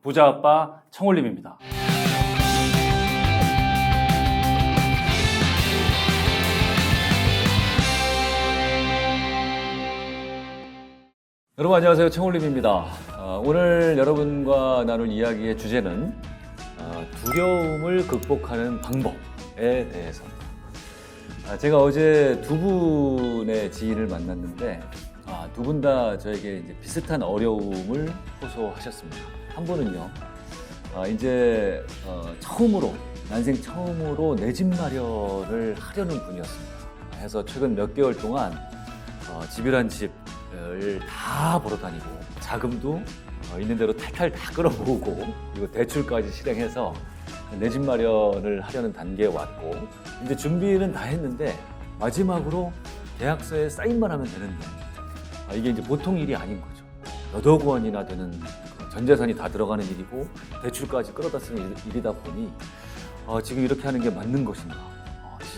부자 아빠 청홀림입니다. 여러분 안녕하세요. 청홀림입니다. 오늘 여러분과 나눌 이야기의 주제는 두려움을 극복하는 방법에 대해서입니다. 제가 어제 두 분의 지인을 만났는데 두 분 다 저에게 이제 비슷한 어려움을 호소하셨습니다. 한 분은요, 이제 난생 처음으로 내 집 마련을 하려는 분이었습니다. 해서 최근 몇 개월 동안 집이란 집을 다 보러 다니고 자금도 있는 대로 탈탈 다 끌어모으고 그리고 대출까지 실행해서 내 집 마련을 하려는 단계에 왔고 이제 준비는 다 했는데 마지막으로 계약서에 사인만 하면 되는데 이게 이제 보통 일이 아닌 거죠. 몇억 원이나 되는 전 재산이 다 들어가는 일이고 대출까지 끌어다 쓰는 일이다 보니 지금 이렇게 하는 게 맞는 것인가,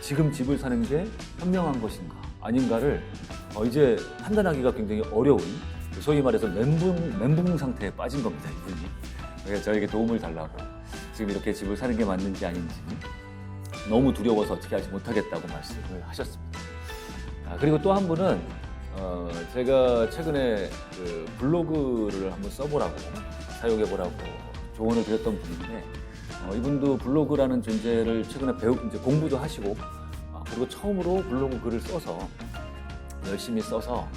지금 집을 사는 게 현명한 것인가 아닌가를 이제 판단하기가 굉장히 어려운, 소위 말해서 멘붕 상태에 빠진 겁니다, 이분이. 그래서 저에게 도움을 달라고 지금 이렇게 집을 사는 게 맞는지 아닌지 너무 두려워서 어떻게 하지 못하겠다고 말씀을 하셨습니다. 그리고 또 한 분은 제가 최근에 그 블로그를 한번 써보라고, 사용해보라고 조언을 드렸던 분인데 이분도 블로그라는 존재를 최근에 이제 공부도 하시고 그리고 처음으로 블로그 글을 써서 열심히 써서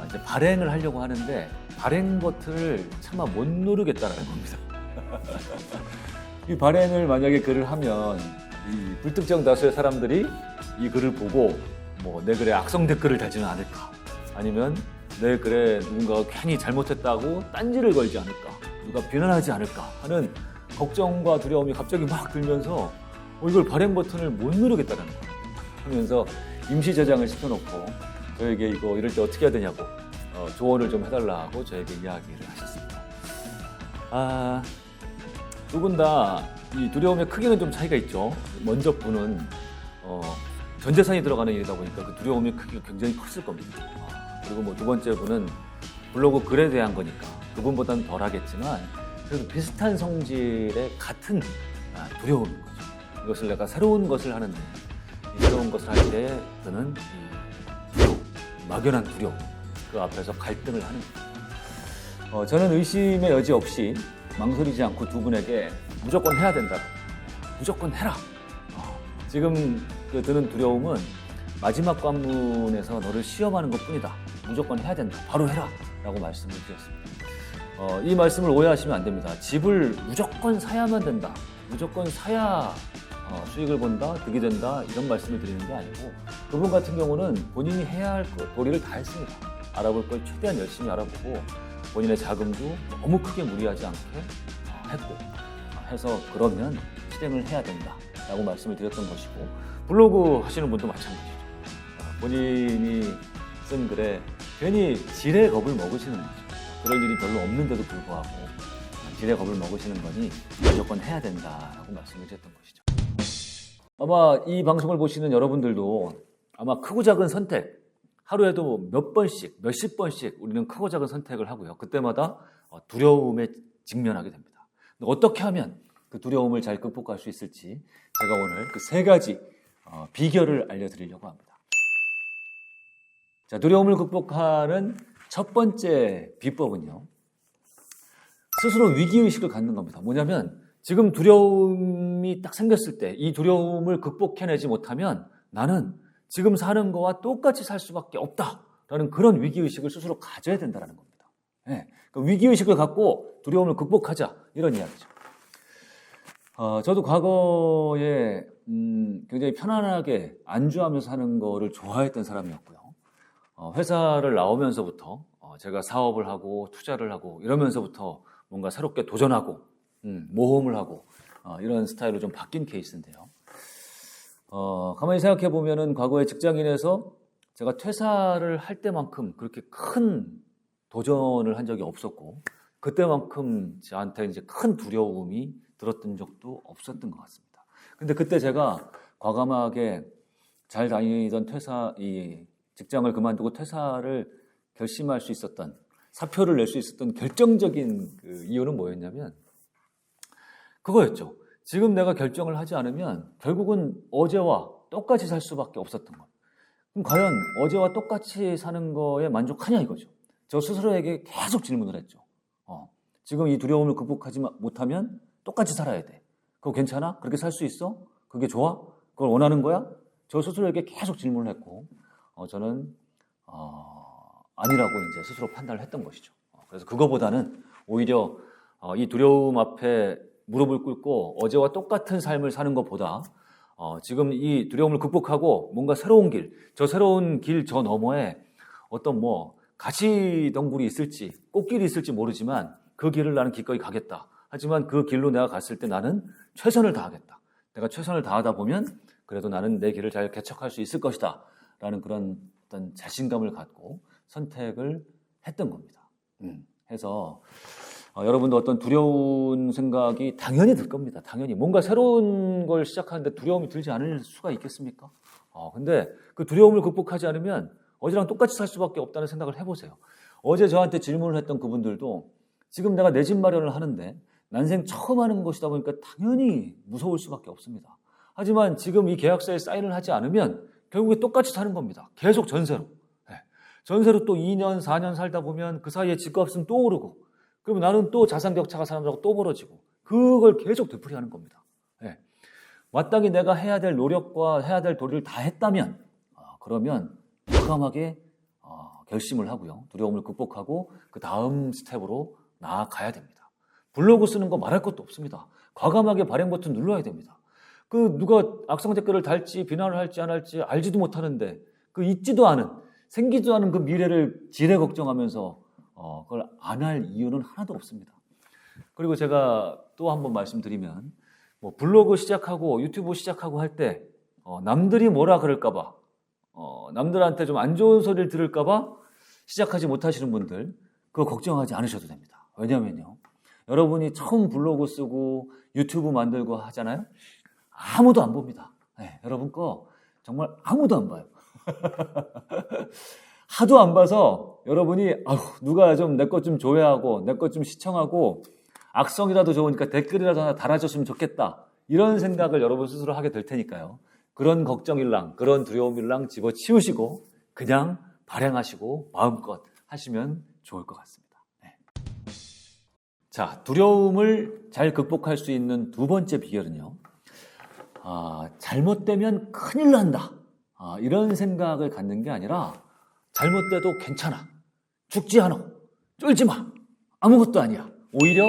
이제 발행을 하려고 하는데 발행 버튼을 차마 못 누르겠다는 겁니다. 이 발행을 만약에 글을 하면 이 불특정 다수의 사람들이 이 글을 보고 내 글에 악성 댓글을 달지는 않을까, 아니면 내 글에 누군가가 괜히 잘못했다고 딴지를 걸지 않을까, 누가 비난하지 않을까 하는 걱정과 두려움이 갑자기 막 들면서 이걸 발행 버튼을 못 누르겠다는 거예요. 하면서 임시 저장을 시켜놓고 저에게 이거 이럴 때 어떻게 해야 되냐고 조언을 좀 해달라고 저에게 이야기를 하셨습니다. 두 분 다 이 두려움의 크기는 좀 차이가 있죠. 먼저 분은 전 재산이 들어가는 일이다 보니까 그 두려움의 크기가 굉장히 컸을 겁니다. 그리고 두 번째 분은 블로그 글에 대한 거니까 그분보다는 덜 하겠지만 그래도 비슷한 성질의 같은 두려움인 거죠. 이것을 내가 새로운 것을 하는데 이 새로운 것을 할 때 드는 이 두려움, 막연한 두려움, 그 앞에서 갈등을 하는 거죠. 저는 의심의 여지 없이 망설이지 않고 두 분에게 무조건 해야 된다, 무조건 해라. 지금 드는 두려움은 마지막 관문에서 너를 시험하는 것뿐이다, 무조건 해야 된다, 바로 해라 라고 말씀을 드렸습니다. 이 말씀을 오해하시면 안 됩니다. 집을 무조건 사야만 된다, 무조건 사야 수익을 본다, 득이 된다, 이런 말씀을 드리는 게 아니고, 그분 같은 경우는 본인이 해야 할 것, 도리를 다 했습니다. 알아볼 걸 최대한 열심히 알아보고 본인의 자금도 너무 크게 무리하지 않게 했고 해서 그러면 실행을 해야 된다 라고 말씀을 드렸던 것이고, 블로그 하시는 분도 마찬가지죠. 본인이 쓴 글에 괜히 지레 겁을 먹으시는 거죠. 그럴 일이 별로 없는데도 불구하고 지레 겁을 먹으시는 거니 무조건 해야 된다라고 말씀을 드렸던 것이죠. 아마 이 방송을 보시는 여러분들도 아마 크고 작은 선택, 하루에도 몇 번씩, 몇십 번씩 우리는 크고 작은 선택을 하고요. 그때마다 두려움에 직면하게 됩니다. 어떻게 하면 그 두려움을 잘 극복할 수 있을지 제가 오늘 그 세 가지 비결을 알려드리려고 합니다. 자, 두려움을 극복하는 첫 번째 비법은요, 스스로 위기의식을 갖는 겁니다. 뭐냐면 지금 두려움이 딱 생겼을 때 이 두려움을 극복해내지 못하면 나는 지금 사는 거와 똑같이 살 수밖에 없다라는 그런 위기의식을 스스로 가져야 된다는 겁니다. 네, 그 위기의식을 갖고 두려움을 극복하자, 이런 이야기죠. 저도 과거에 굉장히 편안하게 안주하면서 사는 거를 좋아했던 사람이었고요. 회사를 나오면서부터 제가 사업을 하고 투자를 하고 이러면서부터 뭔가 새롭게 도전하고 모험을 하고 이런 스타일로 좀 바뀐 케이스인데요. 가만히 생각해 보면은 과거에 직장인에서 제가 퇴사를 할 때만큼 그렇게 큰 도전을 한 적이 없었고, 그때만큼 저한테 이제 큰 두려움이 들었던 적도 없었던 것 같습니다. 근데 그때 제가 과감하게 잘 다니던 직장을 그만두고 퇴사를 결심할 수 있었던 사표를 낼 수 있었던 결정적인 그 이유는 뭐였냐면 그거였죠. 지금 내가 결정을 하지 않으면 결국은 어제와 똑같이 살 수밖에 없었던 것. 그럼 과연 어제와 똑같이 사는 거에 만족하냐 이거죠. 저 스스로에게 계속 질문을 했죠. 지금 이 두려움을 극복하지 못하면 똑같이 살아야 돼. 그거 괜찮아? 그렇게 살 수 있어? 그게 좋아? 그걸 원하는 거야? 저 스스로에게 계속 질문을 했고 저는 아니라고 이제 스스로 판단을 했던 것이죠. 그래서 그거보다는 오히려 이 두려움 앞에 무릎을 꿇고 어제와 똑같은 삶을 사는 것보다 지금 이 두려움을 극복하고 뭔가 새로운 길, 저 새로운 길 저 너머에 어떤 뭐 가시덩굴이 있을지 꽃길이 있을지 모르지만 그 길을 나는 기꺼이 가겠다. 하지만 그 길로 내가 갔을 때 나는 최선을 다하겠다. 내가 최선을 다하다 보면 그래도 나는 내 길을 잘 개척할 수 있을 것이다. 라는 그런 어떤 자신감을 갖고 선택을 했던 겁니다. 해서 여러분도 어떤 두려운 생각이 당연히 들 겁니다. 당연히 뭔가 새로운 걸 시작하는데 두려움이 들지 않을 수가 있겠습니까? 근데 그 두려움을 극복하지 않으면 어제랑 똑같이 살 수밖에 없다는 생각을 해보세요. 어제 저한테 질문을 했던 그분들도 지금 내가 내 집 마련을 하는데 난생 처음 하는 것이다 보니까 당연히 무서울 수밖에 없습니다. 하지만 지금 이 계약서에 사인을 하지 않으면 결국에 똑같이 사는 겁니다. 계속 전세로. 전세로 또 2년, 4년 살다 보면 그 사이에 집값은 또 오르고 그러면 나는 또 자산 격차가 사람들하고 또 벌어지고 그걸 계속 되풀이하는 겁니다. 마땅히 내가 해야 될 노력과 해야 될 도리를 다 했다면 그러면 과감하게 결심을 하고요. 두려움을 극복하고 그 다음 스텝으로 나아가야 됩니다. 블로그 쓰는 거 말할 것도 없습니다. 과감하게 발행 버튼 눌러야 됩니다. 그 누가 악성 댓글을 달지 비난을 할지 안 할지 알지도 못하는데 그 있지도 않은 생기지도 않은 그 미래를 지레 걱정하면서 그걸 안 할 이유는 하나도 없습니다. 그리고 제가 또 한 번 말씀드리면 뭐 블로그 시작하고 유튜브 시작하고 할 때 남들이 뭐라 그럴까 봐 남들한테 좀 안 좋은 소리를 들을까 봐 시작하지 못하시는 분들 그거 걱정하지 않으셔도 됩니다. 왜냐면요. 여러분이 처음 블로그 쓰고 유튜브 만들고 하잖아요. 아무도 안 봅니다. 여러분 거 정말 아무도 안 봐요. 하도 안 봐서 여러분이 누가 좀 내 것 좀 조회하고 내 것 좀 시청하고 악성이라도 좋으니까 댓글이라도 하나 달아줬으면 좋겠다. 이런 생각을 여러분 스스로 하게 될 테니까요. 그런 걱정일랑 그런 두려움일랑 집어치우시고 그냥 발행하시고 마음껏 하시면 좋을 것 같습니다. 자, 두려움을 잘 극복할 수 있는 두 번째 비결은요. 잘못되면 큰일 난다. 이런 생각을 갖는 게 아니라 잘못돼도 괜찮아. 죽지 않아. 쫄지 마. 아무것도 아니야. 오히려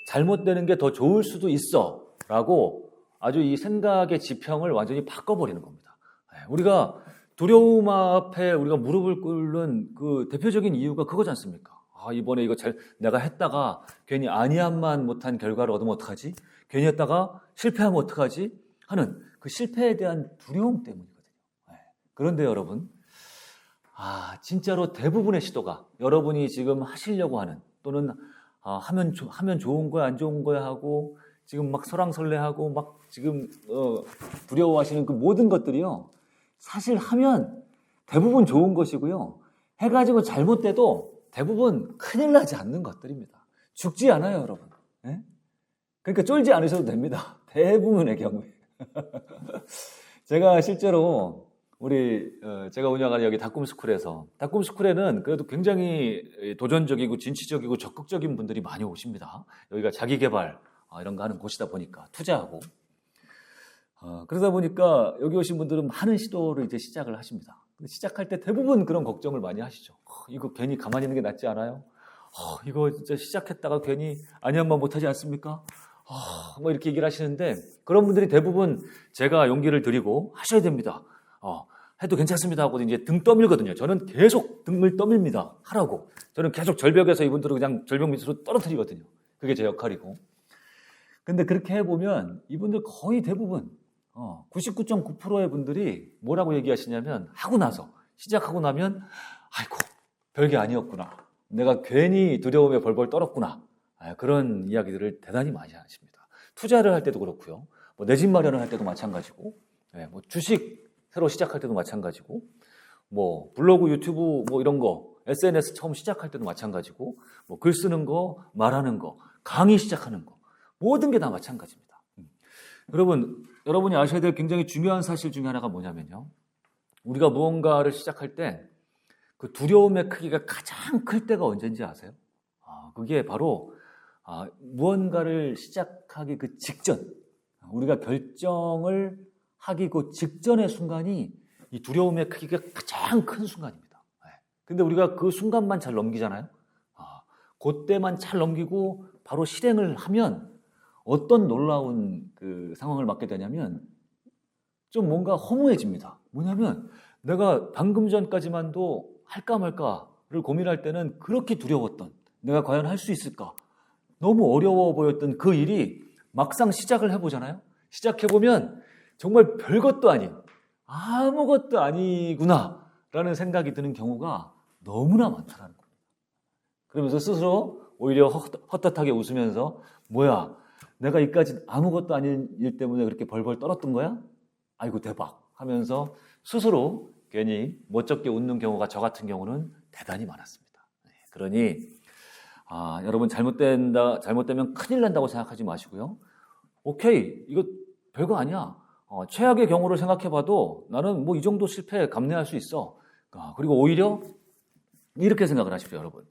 잘못되는 게 더 좋을 수도 있어. 라고 아주 이 생각의 지평을 완전히 바꿔버리는 겁니다. 우리가 두려움 앞에 우리가 무릎을 꿇는 그 대표적인 이유가 그거지 않습니까? 이번에 이거 내가 했다가 괜히 아니함만 못한 결과를 얻으면 어떡하지? 괜히 했다가 실패하면 어떡하지? 하는 그 실패에 대한 두려움 때문이거든요. 그런데 여러분, 진짜로 대부분의 시도가 여러분이 지금 하시려고 하는 또는 하면 좋은 거야 안 좋은 거야 하고 지금 막 설왕설래하고 막 지금 두려워하시는 그 모든 것들이요. 사실 하면 대부분 좋은 것이고요. 해가지고 잘못돼도 대부분 큰일 나지 않는 것들입니다. 죽지 않아요, 여러분. 그러니까 쫄지 않으셔도 됩니다. 대부분의 경우에. 제가 실제로 제가 운영하는 여기 닭꿈스쿨에서 닭꿈스쿨에는 그래도 굉장히 도전적이고 진취적이고 적극적인 분들이 많이 오십니다. 여기가 자기개발 이런 거 하는 곳이다 보니까 투자하고 그러다 보니까 여기 오신 분들은 많은 시도를 이제 시작을 하십니다. 근데 시작할 때 대부분 그런 걱정을 많이 하시죠. 이거 괜히 가만히 있는 게 낫지 않아요? 이거 진짜 시작했다가 괜히 아니한만 못하지 않습니까? 뭐 이렇게 얘기를 하시는데 그런 분들이 대부분 제가 용기를 드리고 하셔야 됩니다. 해도 괜찮습니다 하고 이제 등 떠밀거든요. 저는 계속 등을 떠밀니다. 하라고. 저는 계속 절벽에서 이분들을 그냥 절벽 밑으로 떨어뜨리거든요. 그게 제 역할이고. 근데 그렇게 해보면 이분들 거의 대부분 99.9%의 분들이 뭐라고 얘기하시냐면 시작하고 나면 아이고 별게 아니었구나. 내가 괜히 두려움에 벌벌 떨었구나. 그런 이야기들을 대단히 많이 하십니다. 투자를 할 때도 그렇고요. 내 집 마련을 할 때도 마찬가지고 주식 새로 시작할 때도 마찬가지고 블로그 유튜브 이런 거 SNS 처음 시작할 때도 마찬가지고 뭐 글 쓰는 거, 말하는 거, 강의 시작하는 거 모든 게 다 마찬가지입니다. 여러분이 아셔야 될 굉장히 중요한 사실 중에 하나가 뭐냐면요. 우리가 무언가를 시작할 때 그 두려움의 크기가 가장 클 때가 언제인지 아세요? 그게 바로 무언가를 시작하기 그 직전, 우리가 결정을 하기 그 직전의 순간이 이 두려움의 크기가 가장 큰 순간입니다. 근데 우리가 그 순간만 잘 넘기잖아요. 그때만 잘 넘기고 바로 실행을 하면 어떤 놀라운 그 상황을 맞게 되냐면 좀 뭔가 허무해집니다. 뭐냐면 내가 방금 전까지만도 할까 말까를 고민할 때는 그렇게 두려웠던, 내가 과연 할 수 있을까? 너무 어려워 보였던 그 일이 막상 시작을 해보잖아요. 시작해보면 정말 별것도 아닌, 아무것도 아니구나 라는 생각이 드는 경우가 너무나 많다는 겁니다. 그러면서 스스로 오히려 헛헛하게 웃으면서 뭐야, 내가 이까지 아무것도 아닌 일 때문에 그렇게 벌벌 떨었던 거야? 아이고 대박 하면서 스스로 괜히 멋쩍게 웃는 경우가 저 같은 경우는 대단히 많았습니다. 그러니 여러분 잘못되면 큰일 난다고 생각하지 마시고요. 오케이, 이거 별거 아니야. 최악의 경우를 생각해봐도 나는 뭐 이 정도 실패 감내할 수 있어. 그리고 오히려 이렇게 생각을 하십시오, 여러분.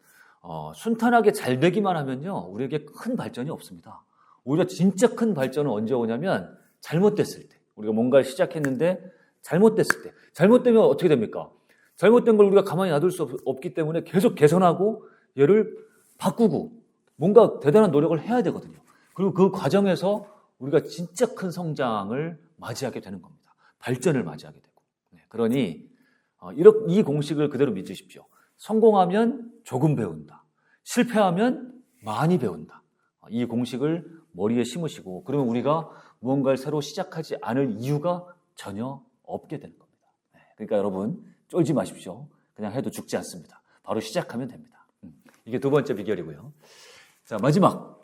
순탄하게 잘 되기만 하면요, 우리에게 큰 발전이 없습니다. 오히려 진짜 큰 발전은 언제 오냐면 잘못됐을 때. 우리가 뭔가를 시작했는데 잘못됐을 때. 잘못되면 어떻게 됩니까? 잘못된 걸 우리가 가만히 놔둘 수 없기 때문에 계속 개선하고 얘를 바꾸고 뭔가 대단한 노력을 해야 되거든요. 그리고 그 과정에서 우리가 진짜 큰 성장을 맞이하게 되는 겁니다. 발전을 맞이하게 되고. 그러니 이 공식을 그대로 믿으십시오. 성공하면 조금 배운다. 실패하면 많이 배운다. 이 공식을 머리에 심으시고 그러면 우리가 무언가를 새로 시작하지 않을 이유가 전혀 없게 되는 겁니다. 그러니까 여러분 쫄지 마십시오. 그냥 해도 죽지 않습니다. 바로 시작하면 됩니다. 이게 두 번째 비결이고요. 자, 마지막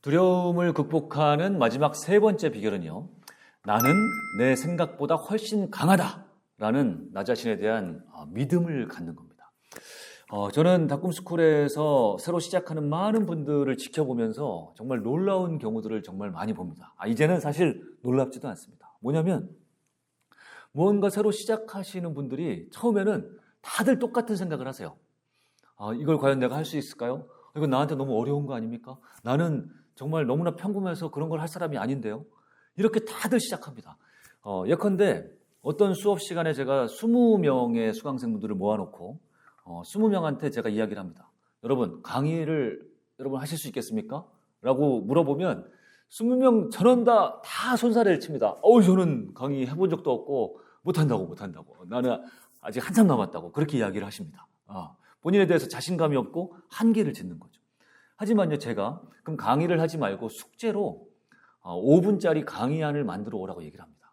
두려움을 극복하는 마지막 세 번째 비결은요. 나는 내 생각보다 훨씬 강하다라는 나 자신에 대한 믿음을 갖는 겁니다. 저는 닥꿈스쿨에서 새로 시작하는 많은 분들을 지켜보면서 정말 놀라운 경우들을 정말 많이 봅니다. 이제는 사실 놀랍지도 않습니다. 뭐냐면 무언가 새로 시작하시는 분들이 처음에는 다들 똑같은 생각을 하세요. 이걸 과연 내가 할 수 있을까요? 이건 나한테 너무 어려운 거 아닙니까? 나는 정말 너무나 평범해서 그런 걸 할 사람이 아닌데요. 이렇게 다들 시작합니다. 예컨대 어떤 수업 시간에 제가 20명의 수강생분들을 모아놓고 20명한테 제가 이야기를 합니다. 여러분 강의를 여러분 하실 수 있겠습니까? 라고 물어보면 20명 전원 다 손사래를 칩니다. 저는 강의 해본 적도 없고 못한다고 나는 아직 한참 남았다고 그렇게 이야기를 하십니다. 본인에 대해서 자신감이 없고 한계를 짓는 거죠. 하지만요, 제가 그럼 강의를 하지 말고 숙제로 5분짜리 강의안을 만들어 오라고 얘기를 합니다.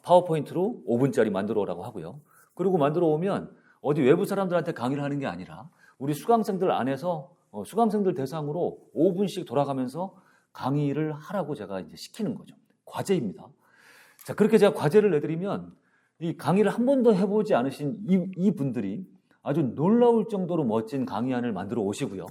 파워포인트로 5분짜리 만들어 오라고 하고요. 그리고 만들어 오면 어디 외부 사람들한테 강의를 하는 게 아니라 우리 수강생들 안에서 수강생들 대상으로 5분씩 돌아가면서 강의를 하라고 제가 이제 시키는 거죠. 과제입니다. 자, 그렇게 제가 과제를 내드리면 이 강의를 한 번도 해보지 않으신 이 분들이 아주 놀라울 정도로 멋진 강의안을 만들어 오시고요.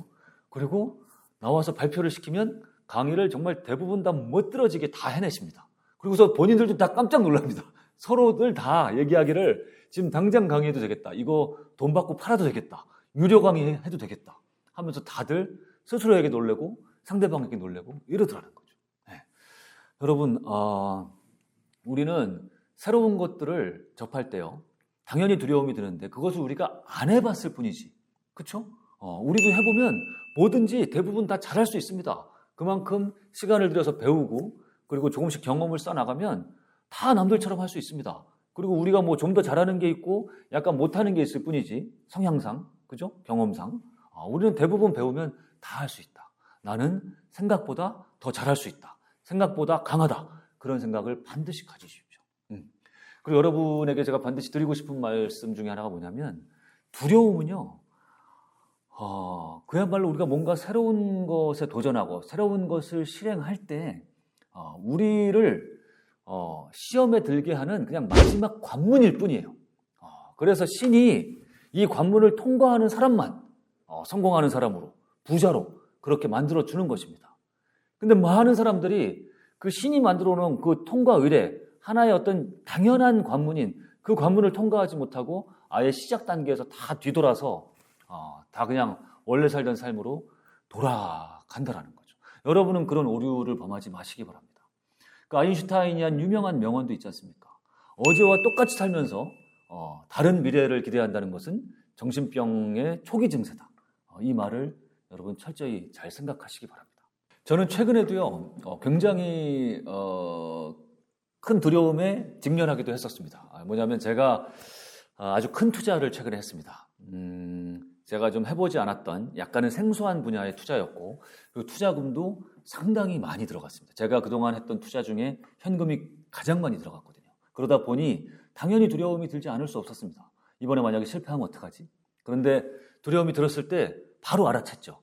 그리고 나와서 발표를 시키면 강의를 정말 대부분 다 멋들어지게 다 해내십니다. 그리고서 본인들도 다 깜짝 놀랍니다. 서로들 다 얘기하기를 지금 당장 강의해도 되겠다. 이거 돈 받고 팔아도 되겠다. 유료 강의 해도 되겠다. 하면서 다들 스스로에게 놀래고 상대방에게 놀래고 이러더라는 거죠. 여러분, 우리는 새로운 것들을 접할 때요. 당연히 두려움이 드는데 그것을 우리가 안 해봤을 뿐이지. 그렇죠? 우리도 해보면 뭐든지 대부분 다 잘할 수 있습니다. 그만큼 시간을 들여서 배우고 그리고 조금씩 경험을 쌓아나가면 다 남들처럼 할 수 있습니다. 그리고 우리가 뭐 좀 더 잘하는 게 있고 약간 못하는 게 있을 뿐이지 성향상, 그죠? 경험상 우리는 대부분 배우면 다 할 수 있다. 나는 생각보다 더 잘할 수 있다. 생각보다 강하다. 그런 생각을 반드시 가지십시오. 그리고 여러분에게 제가 반드시 드리고 싶은 말씀 중에 하나가 뭐냐면 두려움은요. 그야말로 우리가 뭔가 새로운 것에 도전하고 새로운 것을 실행할 때 우리를 시험에 들게 하는 그냥 마지막 관문일 뿐이에요. 그래서 신이 이 관문을 통과하는 사람만 성공하는 사람으로, 부자로 그렇게 만들어주는 것입니다. 근데 많은 사람들이 그 신이 만들어 놓은 그 통과 의례, 하나의 어떤 당연한 관문인 그 관문을 통과하지 못하고 아예 시작 단계에서 다 뒤돌아서 다 그냥 원래 살던 삶으로 돌아간다라는 거죠. 여러분은 그런 오류를 범하지 마시기 바랍니다. 그 아인슈타인이 한 유명한 명언도 있지 않습니까? 어제와 똑같이 살면서 다른 미래를 기대한다는 것은 정신병의 초기 증세다. 이 말을 여러분 철저히 잘 생각하시기 바랍니다. 저는 최근에도요 굉장히 큰 두려움에 직면하기도 했었습니다. 뭐냐면 제가 아주 큰 투자를 최근에 했습니다. 제가 좀 해보지 않았던 약간은 생소한 분야의 투자였고 그 투자금도 상당히 많이 들어갔습니다. 제가 그동안 했던 투자 중에 현금이 가장 많이 들어갔거든요. 그러다 보니 당연히 두려움이 들지 않을 수 없었습니다. 이번에 만약에 실패하면 어떡하지? 그런데 두려움이 들었을 때 바로 알아챘죠.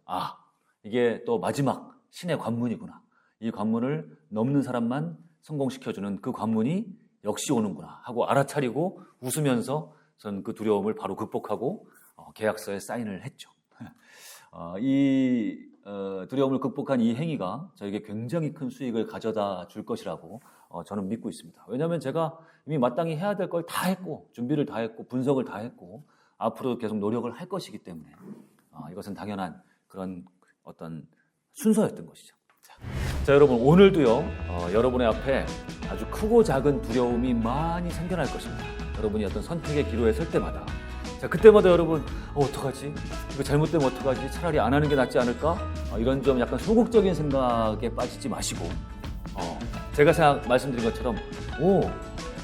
이게 또 마지막 신의 관문이구나. 이 관문을 넘는 사람만 성공시켜주는 그 관문이 역시 오는구나 하고 알아차리고 웃으면서 전 그 두려움을 바로 극복하고 계약서에 사인을 했죠. 이 두려움을 극복한 이 행위가 저에게 굉장히 큰 수익을 가져다 줄 것이라고 저는 믿고 있습니다. 왜냐하면 제가 이미 마땅히 해야 될 걸 다 했고 준비를 다 했고 분석을 다 했고 앞으로도 계속 노력을 할 것이기 때문에 이것은 당연한 그런 어떤 순서였던 것이죠. 자 여러분 오늘도요 여러분의 앞에 아주 크고 작은 두려움이 많이 생겨날 것입니다. 여러분이 어떤 선택의 기로에 설 때마다 자 그때마다 여러분 어떡하지? 이거 잘못되면 어떡하지? 차라리 안 하는 게 낫지 않을까? 이런 좀 약간 소극적인 생각에 빠지지 마시고 제가 말씀드린 것처럼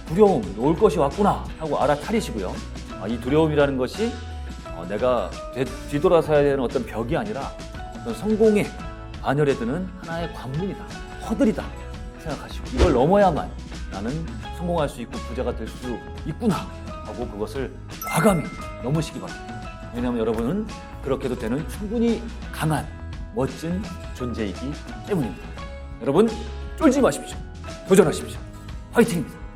두려움 올 것이 왔구나 하고 알아차리시고요. 이 두려움이라는 것이 내가 뒤돌아서야 되는 어떤 벽이 아니라 어떤 성공의 반열에 드는 하나의 관문이다, 허들이다 생각하시고 이걸 넘어야만 나는 성공할 수 있고 부자가 될 수 있구나 하고 그것을 과감히 넘으시기 바랍니다. 왜냐하면 여러분은 그렇게도 되는 충분히 강한 멋진 존재이기 때문입니다. 여러분 쫄지 마십시오. 도전하십시오. 화이팅입니다.